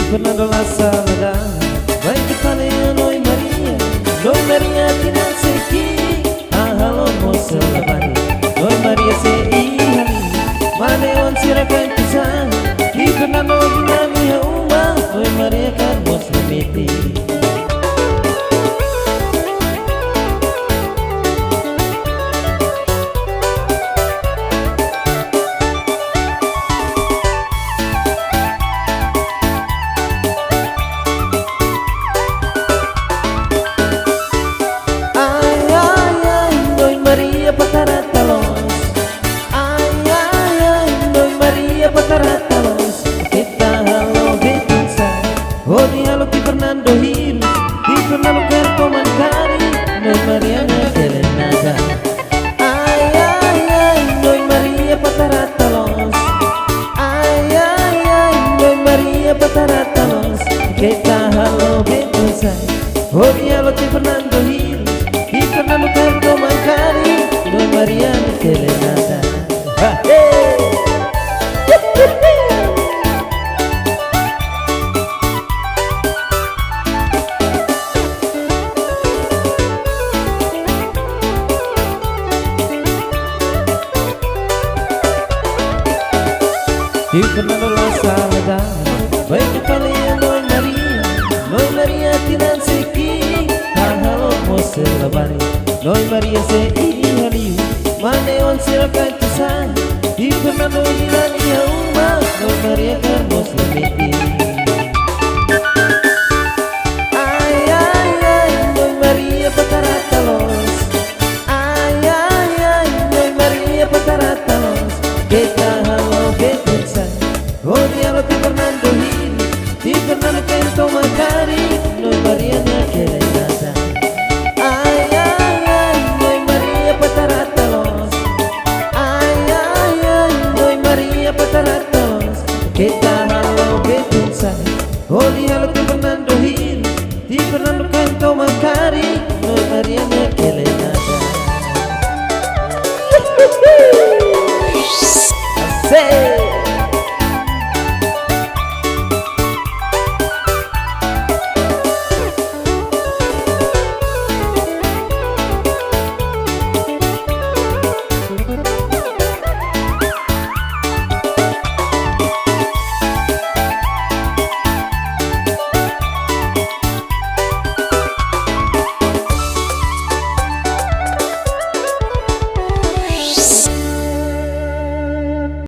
Fernando La Salada, vai que falei a Noi Maria tinanse ki, ahalo moça labari, Noi Maria se ihali, mane on sirakan pisang, di Fernando ginami hauma, Noi Maria kan moça meti. Oh di halo ti Fernando Hill, ti Fernando Kerto Mancari, Noi Maria Serenada. Ay ay ay, Noi Maria Pataratalos. Ay ay ay, Noi Maria Pataratalos. Kita halo betusay. Oh di halo ti Fernando Hill, ti Fernando Kerto Mancari, Noi Maria Serenada. Hey! Di Fernando La Salada, vai que falei a Noi Maria tinanse ki, ahalo moça labari, Noi Maria se ihali, mane on sirakan pisang, di Fernando ginani hauma, Noi Maria kan moça meti.